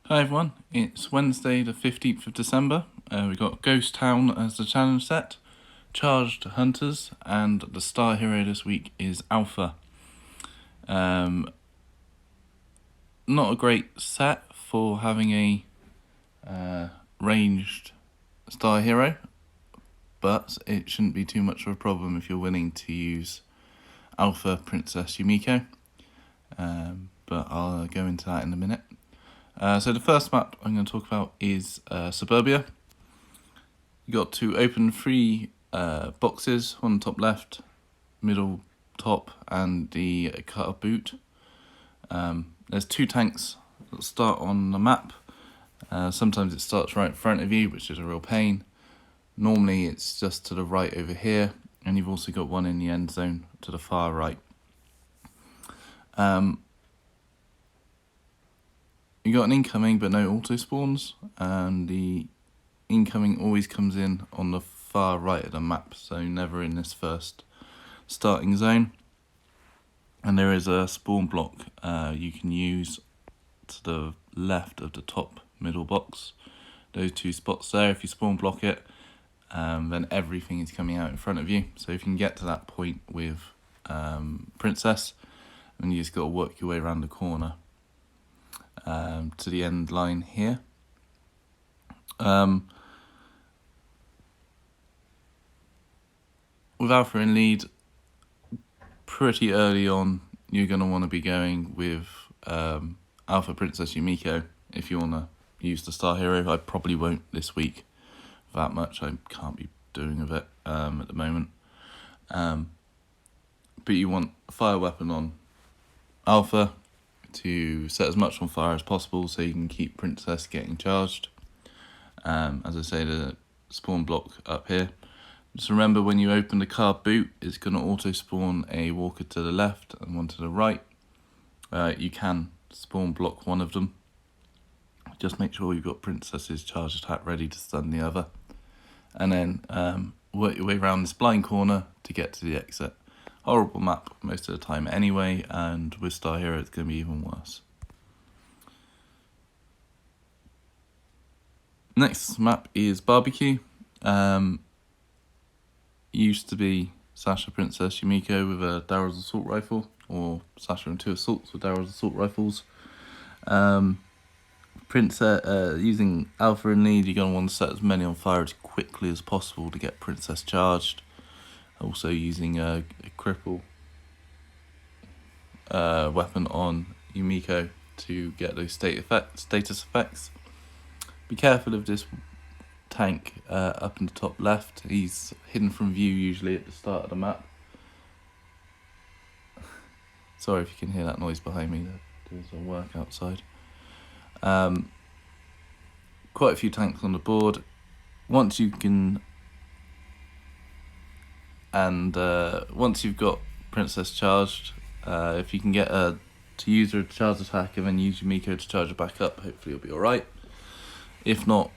Hi everyone, it's Wednesday the 15th of December. We've got Ghost Town as the challenge set, Charged Hunters, and the star hero this week is Alpha. Not a great set for having a ranged star hero, but it shouldn't be too much of a problem if you're willing to use Alpha Princess Yumiko. But I'll go into that in a minute. So the first map I'm going to talk about is Suburbia. You got to open three boxes, one top left, middle top, and the cutter boot. There's two tanks that start on the map. Sometimes it starts right in front of you, which is a real pain. Normally it's just to the right over here, and you've also got one in the end zone to the far right. You got an incoming but no auto spawns, and the incoming always comes in on the far right of the map, so never in this first starting zone. And there is a spawn block you can use to the left of the top middle box. Those two spots there, if you spawn block it, then everything is coming out in front of you. So if you can get to that point with Princess, then you just got to work your way around the corner to the end line here. With Alpha in lead, pretty early on, you're going to want to be going with Alpha Princess Yumiko if you want to use the star hero. I probably won't this week that much. I can't be doing with it at the moment. But you want a fire weapon on Alpha to set as much on fire as possible so you can keep Princess getting charged. As I say, the spawn block up here. Just remember, when you open the card boot, it's going to auto spawn a walker to the left and one to the right. You can spawn block one of them. Just make sure you've got Princess's charge attack ready to stun the other. And then work your way around this blind corner to get to the exit. Horrible map most of the time anyway, and with Star Hero it's going to be even worse. Next map is Barbecue. Used to be Sasha Princess Yumiko with a Daryl's assault rifle, or Sasha and two assaults with Daryl's assault rifles. Princess using Alpha in lead, you're going to want to set as many on fire as quickly as possible to get Princess charged. Also using a cripple weapon on Yumiko to get those status effects. Be careful of this tank up in the top left. He's hidden from view usually at the start of the map. Sorry if you can hear that noise behind me, there's some work outside. Quite a few tanks on the board. Once you can, and once you've got Princess charged, if you can get her to use her charge attack and then use Yumiko to charge her back up, hopefully you'll be alright. If not,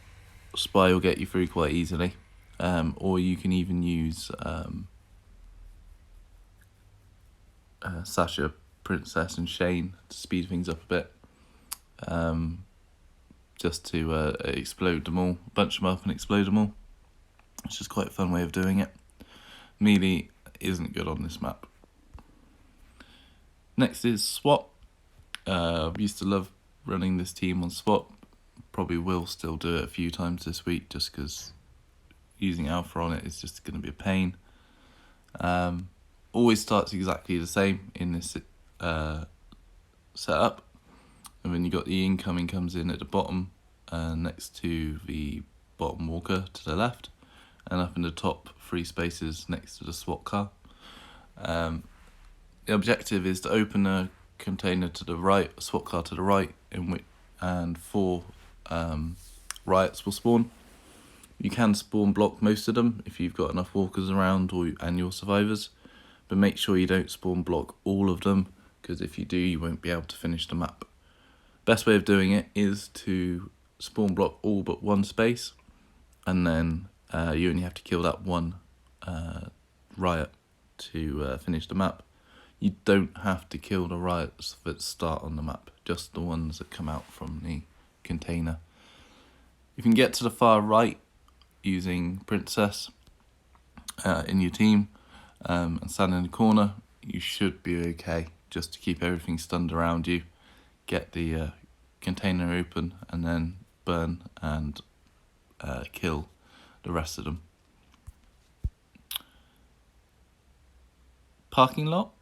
Spy will get you through quite easily, or you can even use Sasha, Princess and Shane to speed things up a bit, just to explode them all, bunch them up and explode them all. It's just quite a fun way of doing it. Melee isn't good on this map. Next is Swap. I used to love running this team on Swap. Probably will still do it a few times this week just because using Alpha on it is just going to be a pain. Always starts exactly the same in this setup. And then you got the incoming comes in at the bottom next to the bottom walker to the left, and up in the top 3 spaces next to the SWAT car. The objective is to open a container to the right, a SWAT car to the right, and 4 riots will spawn. You can spawn block most of them if you've got enough walkers around and your survivors, but make sure you don't spawn block all of them, because if you do, you won't be able to finish the map. Best way of doing it is to spawn block all but 1 space, and then you only have to kill that 1 riot to finish the map. You don't have to kill the riots that start on the map, just the ones that come out from the container. If you can get to the far right using Princess in your team and stand in the corner, you should be okay, just to keep everything stunned around you. Get the container open and then burn and kill the rest of them. Parking lot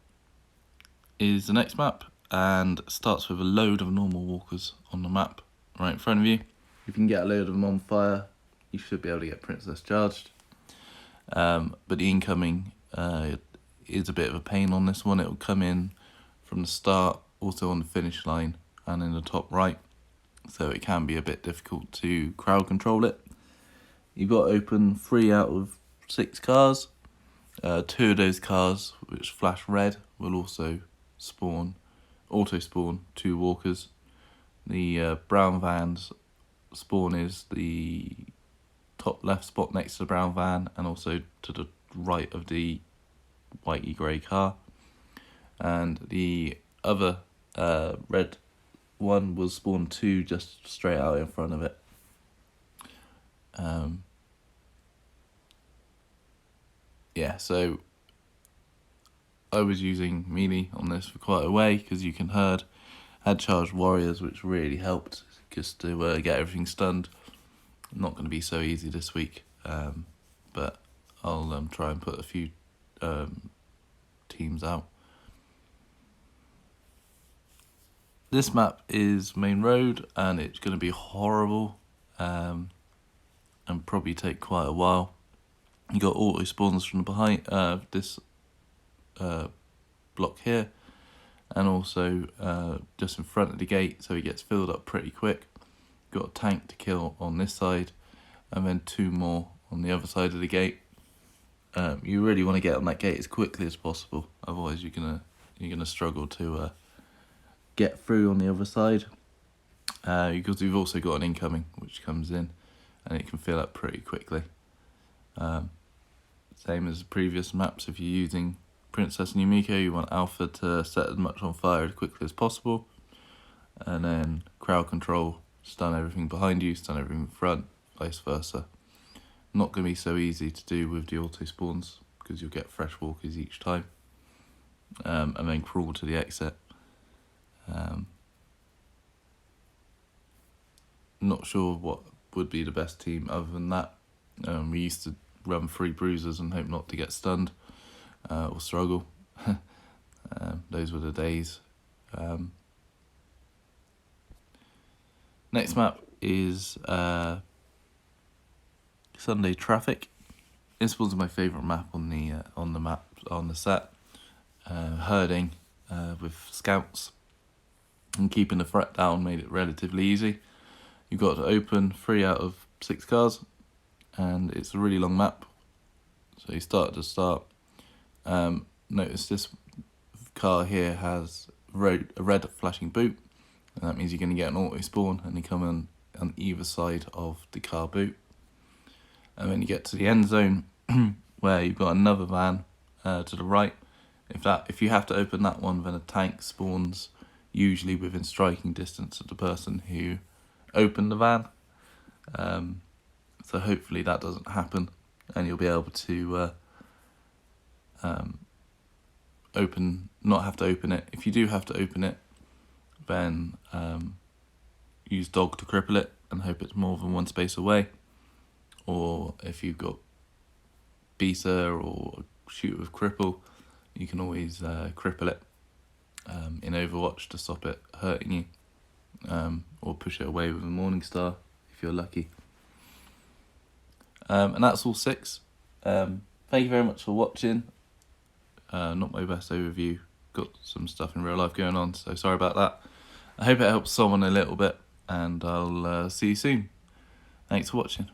is the next map and starts with a load of normal walkers on the map right in front of you. If you can get a load of them on fire, you should be able to get Princess charged. But the incoming is a bit of a pain on this one. It will come in from the start, also on the finish line and in the top right, so it can be a bit difficult to crowd control it. You've got to open 3 out of 6 cars. 2 of those cars, which flash red, will also auto spawn 2 walkers. The brown van's spawn is the top left spot next to the brown van and also to the right of the whitey grey car. And the other red one will spawn 2 just straight out in front of it. Yeah, so I was using melee on this for quite a way because you can had charged warriors, which really helped just to get everything stunned. Not going to be so easy this week, but I'll try and put a few teams out. This map is main road and it's going to be horrible and probably take quite a while. You got auto spawns from behind this block here, and also just in front of the gate, so he gets filled up pretty quick. Got a tank to kill on this side, and then 2 more on the other side of the gate. You really want to get on that gate as quickly as possible, otherwise you're gonna struggle to get through on the other side. Because we've also got an incoming which comes in, and it can fill up pretty quickly. Same as the previous maps, if you're using Princess and Yumiko, you want Alpha to set as much on fire as quickly as possible, and then crowd control, stun everything behind you, stun everything in front, vice versa. Not going to be so easy to do with the auto spawns because you'll get fresh walkers each time, and then crawl to the exit. Not sure what would be the best team other than that. We used to run 3 bruisers and hope not to get stunned or struggle. Those were the days. Next map is Sunday Traffic. This was my favourite map on the set. Herding with scouts and keeping the threat down made it relatively easy. You've got to open 3 out of 6 cars, and it's a really long map. So you start at the start. Notice this car here has a red flashing boot, and that means you're going to get an auto spawn, and you come in on either side of the car boot. And then you get to the end zone where you've got another van to the right. If you have to open that one, then a tank spawns usually within striking distance of the person who opened the van. So hopefully that doesn't happen, and you'll be able to not have to open it. If you do have to open it, then use dog to cripple it and hope it's more than 1 space away. Or if you've got Bisa or shoot with cripple, you can always cripple it in Overwatch to stop it hurting you, or push it away with a Morningstar if you're lucky. And that's all 6. Thank you very much for watching. Not my best overview. Got some stuff in real life going on, so sorry about that. I hope it helps someone a little bit, and I'll see you soon. Thanks for watching.